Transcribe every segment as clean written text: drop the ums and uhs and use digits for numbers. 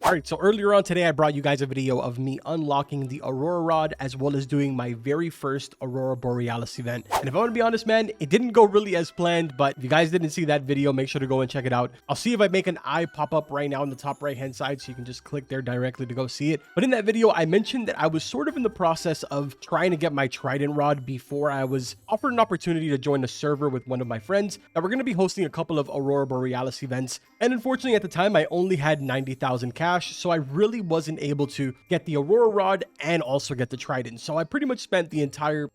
All right, so earlier on today, I brought you guys a video of me unlocking the Aurora Rod as well as doing my very first Aurora Borealis event. And if I want to be honest, man, it didn't go really as planned, but if you guys didn't see that video, make sure to go and check it out. I'll see if I make an eye pop up right now on the top right hand side so you can just click there directly to go see it. But in that video, I mentioned that I was sort of in the process of trying to get my Trident Rod before I was offered an opportunity to join a server with one of my friends that we're going to be hosting a couple of Aurora Borealis events. And unfortunately, at the time, I only had 90,000 cash. So I really wasn't able to get the Aurora Rod and also get the Trident. So I pretty much spent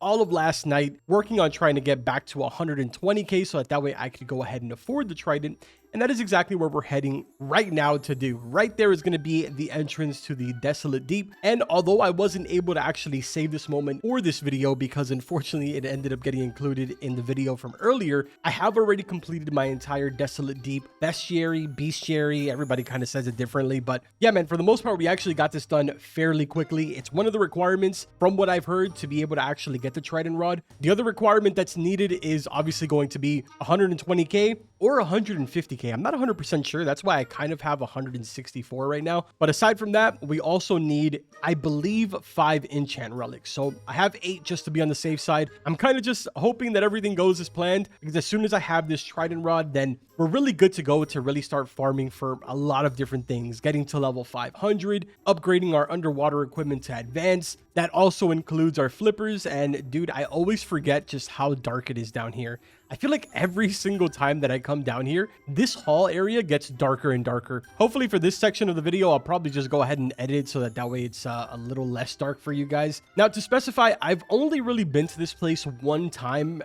all of last night working on trying to get back to 120k so that way I could go ahead and afford the Trident. And that is exactly where we're heading right now to do. Right there is going to be the entrance to the Desolate Deep. And although I wasn't able to actually save this moment for this video because unfortunately it ended up getting included in the video from earlier, I have already completed my entire Desolate Deep bestiary. Everybody kind of says it differently. But yeah, man, for the most part, we actually got this done fairly quickly. It's one of the requirements from what I've heard to be able to actually get the Trident Rod. The other requirement that's needed is obviously going to be 120k or 150k. I'm not 100% sure. That's why I kind of have 164 right now. But aside from that, we also need, I believe, 5 enchant relics. So I have 8 just to be on the safe side. I'm kind of just hoping that everything goes as planned, because as soon as I have this Trident Rod, then we're really good to go to really start farming for a lot of different things, getting to level 500, upgrading our underwater equipment to advanced. That also includes our flippers. And dude, I always forget just how dark it is down here. I feel like every single time that I come down here, this hall area gets darker and darker. Hopefully for this section of the video, I'll probably just go ahead and edit it so that way it's a little less dark for you guys. Now, to specify, I've only really been to this place one time,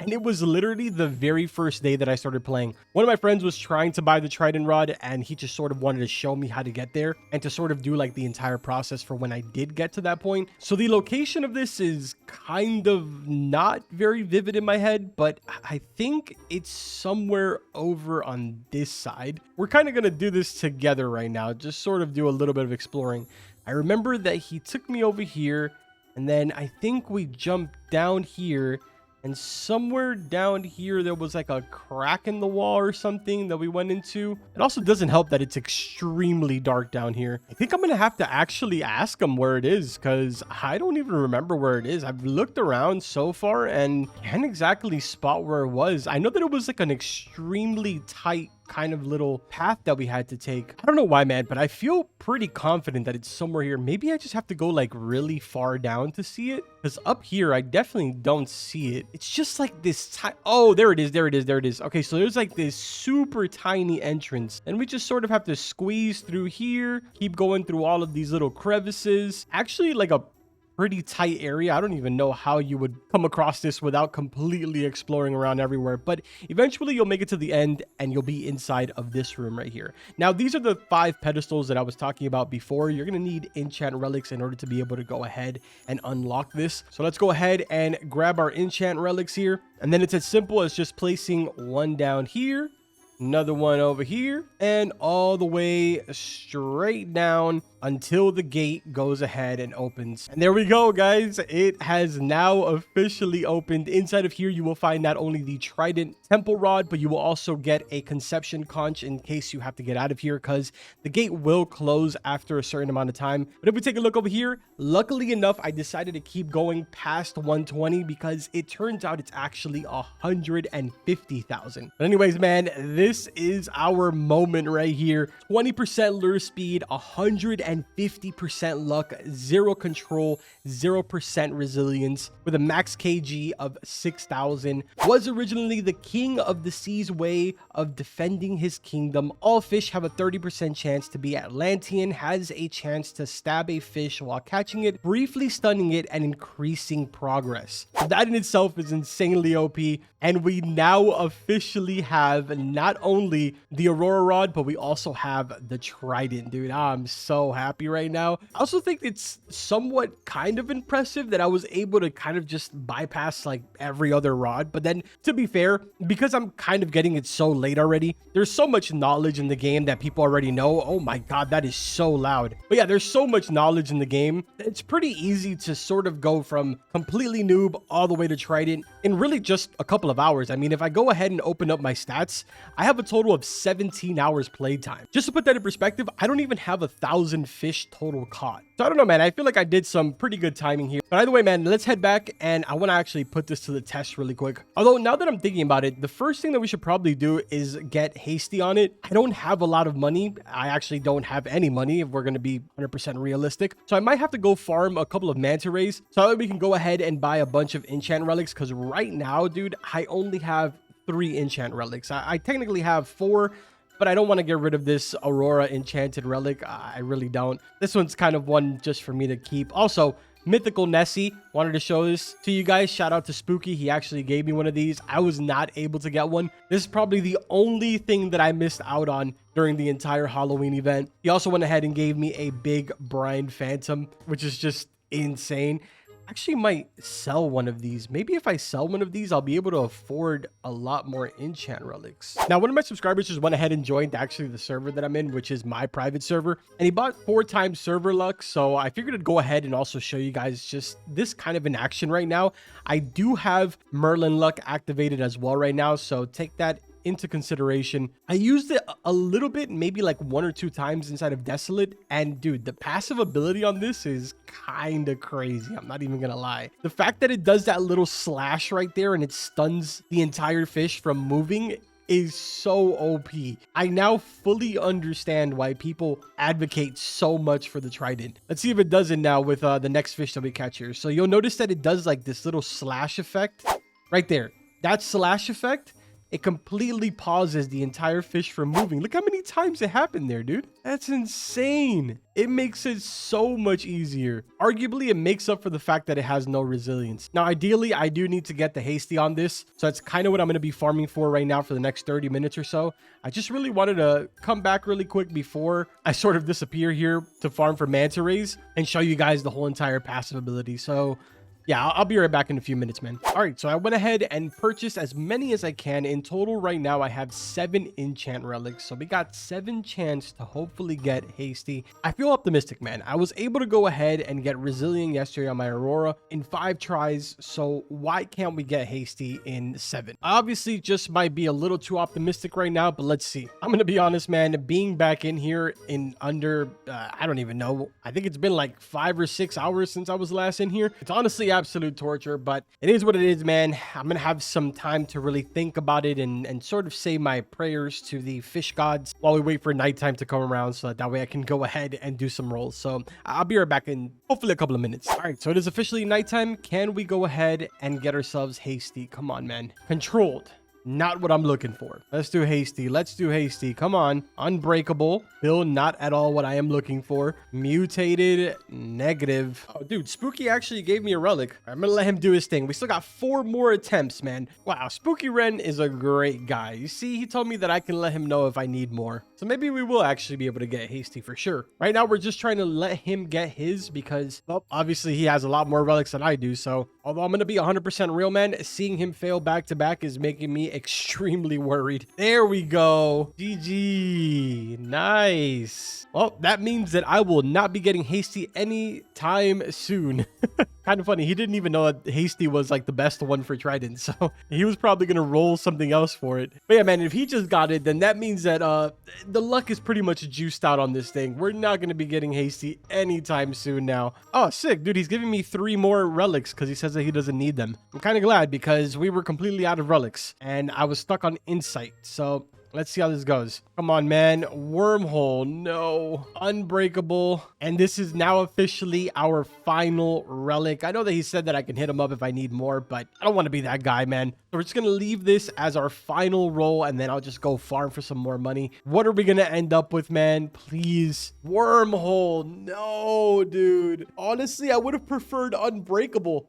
and it was literally the very first day that I started playing. One of my friends was trying to buy the Trident Rod, and he just sort of wanted to show me how to get there and to sort of do like the entire process for when I did get to that point. So the location of this is kind of not very vivid in my head, but I think it's somewhere over on this side. We're kind of going to do this together right now, just sort of do a little bit of exploring. I remember that he took me over here, and then I think we jumped down here. And somewhere down here, there was like a crack in the wall or something that we went into. It also doesn't help that it's extremely dark down here. I think I'm going to have to actually ask him where it is, because I don't even remember where it is. I've looked around so far and can't exactly spot where it was. I know that it was like an extremely tight kind of little path that we had to take. I don't know why, man, but I feel pretty confident that it's somewhere here. Maybe I just have to go like really far down to see it, because up here I definitely don't see it. It's just like this oh, there it is. Okay, so there's like this super tiny entrance, and we just sort of have to squeeze through here, keep going through all of these little crevices. Actually, like a pretty tight area. I don't even know how you would come across this without completely exploring around everywhere, but eventually you'll make it to the end and you'll be inside of this room right here. Now, these are the 5 pedestals that I was talking about before. You're going to need enchant relics in order to be able to go ahead and unlock this. So let's go ahead and grab our enchant relics here. And then it's as simple as just placing one down here, another one over here, and all the way straight down until the gate goes ahead and opens. And there we go, guys. It has now officially opened. Inside of here, you will find not only the Trident Temple Rod, but you will also get a Conception Conch in case you have to get out of here, because the gate will close after a certain amount of time. But if we take a look over here, luckily enough, I decided to keep going past 120 because it turns out it's actually 150,000. But anyways, man, this is our moment right here. 20% lure speed, 150% luck, 0 control, 0% resilience, with a max kg of 6,000. Was originally the king of the sea's way of defending his kingdom. All fish have a 30% chance to be Atlantean, has a chance to stab a fish while catching it, briefly stunning it and increasing progress. So that in itself is insanely OP. And we now officially have not only the Aurora Rod, but we also have the Trident, dude. I'm so happy right now. I also think it's somewhat kind of impressive that I was able to kind of just bypass like every other rod. But then, to be fair, because I'm kind of getting it so late already, there's so much knowledge in the game that people already know. Oh my God, that is so loud. But yeah, there's so much knowledge in the game. It's pretty easy to sort of go from completely noob all the way to Trident in really just a couple of hours. I mean, if I go ahead and open up my stats, I I have a total of 17 hours playtime. Just to put that in perspective, I don't even have 1,000 fish total caught. So I don't know, man. I feel like I did some pretty good timing here. But either way, man, let's head back and I want to actually put this to the test really quick. Although now that I'm thinking about it, the first thing that we should probably do is get hasty on it. I don't have a lot of money. I actually don't have any money if we're going to be 100% realistic. So I might have to go farm a couple of manta rays so that we can go ahead and buy a bunch of enchant relics. Because right now, dude, I only have 3 enchant relics. I technically have 4, but I don't want to get rid of this Aurora enchanted relic. I really don't. This one's kind of one just for me to keep. Also, Mythical Nessie, wanted to show this to you guys. Shout out to Spooky. He actually gave me one of these. I was not able to get one. This is probably the only thing that I missed out on during the entire Halloween event. He also went ahead and gave me a big Brine Phantom, which is just insane. Actually might sell one of these. Maybe if I sell one of these, I'll be able to afford a lot more enchant relics. Now, one of my subscribers just went ahead and joined actually the server that I'm in, which is my private server, and he bought 4 times server luck. So I figured I'd go ahead and also show you guys just this kind of in action right now. I do have Merlin luck activated as well right now, so take that into consideration. I used it a little bit, maybe like 1 or 2 times inside of Desolate, and dude, the passive ability on this is kind of crazy. I'm not even gonna lie. The fact that it does that little slash right there and it stuns the entire fish from moving is so OP. I now fully understand why people advocate so much for the Trident. Let's see if it does it now with the next fish that we catch here. So you'll notice that it does like this little slash effect right there. That slash effect, it completely pauses the entire fish from moving. Look how many times it happened there, dude. That's insane. It makes it so much easier. Arguably, it makes up for the fact that it has no resilience. Now, ideally, I do need to get the hasty on this. So that's kind of what I'm going to be farming for right now for the next 30 minutes or so. I just really wanted to come back really quick before I sort of disappear here to farm for manta rays and show you guys the whole entire passive ability. So yeah, I'll be right back in a few minutes, man. All right, so I went ahead and purchased as many as I can. In total, right now, I have 7 enchant relics. So we got 7 chance to hopefully get hasty. I feel optimistic, man. I was able to go ahead and get resilient yesterday on my Aurora in 5 tries. So why can't we get hasty in 7? I obviously just might be a little too optimistic right now, but let's see. I'm going to be honest, man. Being back in here in under, I don't even know. I think it's been like 5 or 6 hours since I was last in here. It's honestly absolute torture, but it is what it is, man. I'm gonna have some time to really think about it and sort of say my prayers to the fish gods while we wait for nighttime to come around, so that way I can go ahead and do some rolls. So I'll be right back in hopefully a couple of minutes. All right, so it is officially nighttime. Can we go ahead and get ourselves hasty? Come on, man. Controlled. Not what I'm looking for. Let's do hasty. Let's do hasty. Come on. Unbreakable. Bill, not at all what I am looking for. Mutated. Negative. Oh, dude, Spooky actually gave me a relic. I'm gonna let him do his thing. We still got 4 more attempts, man. Wow, Spooky Ren is a great guy. You see, he told me that I can let him know if I need more. So maybe we will actually be able to get hasty for sure. Right now, we're just trying to let him get his because, well, obviously he has a lot more relics than I do. So although I'm gonna be 100% real, man, seeing him fail back to back is making me extremely worried. There we go. GG. Nice. Well, that means that I will not be getting hasty anytime soon. Kind of funny. He didn't even know that hasty was like the best one for Trident. So he was probably going to roll something else for it. But yeah, man, if he just got it, then that means that the luck is pretty much juiced out on this thing. We're not going to be getting hasty anytime soon now. Oh, sick. Dude, he's giving me 3 more relics because he says that he doesn't need them. I'm kind of glad because we were completely out of relics and I was stuck on insight. So let's see how this goes. Come on, man. Wormhole. No. Unbreakable. And this is now officially our final relic. I know that he said that I can hit him up if I need more, but I don't want to be that guy, man. So we're just going to leave this as our final roll, and then I'll just go farm for some more money. What are we going to end up with, man? Please. Wormhole. No, dude. Honestly, I would have preferred unbreakable.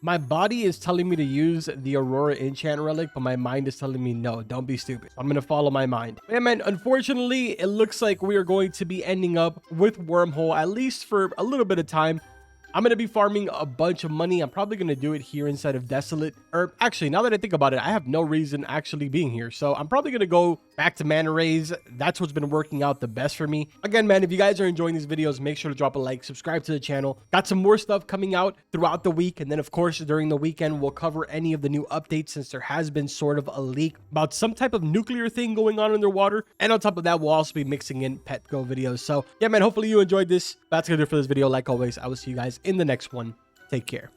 My body is telling me to use the Aurora enchant relic, but my mind is telling me no, don't be stupid. I'm going to follow my mind. Yeah, man, unfortunately, it looks like we are going to be ending up with Wormhole, at least for a little bit of time. I'm going to be farming a bunch of money. I'm probably going to do it here inside of Desolate. Or actually, now that I think about it, I have no reason actually being here. So I'm probably going to go back to Mana Rays. That's what's been working out the best for me. Again, man, if you guys are enjoying these videos, make sure to drop a like, subscribe to the channel. Got some more stuff coming out throughout the week. And then, of course, during the weekend, we'll cover any of the new updates since there has been sort of a leak about some type of nuclear thing going on underwater. And on top of that, we'll also be mixing in Petco videos. So yeah, man, hopefully you enjoyed this. That's going to do it for this video. Like always, I will see you guys in the next one. Take care.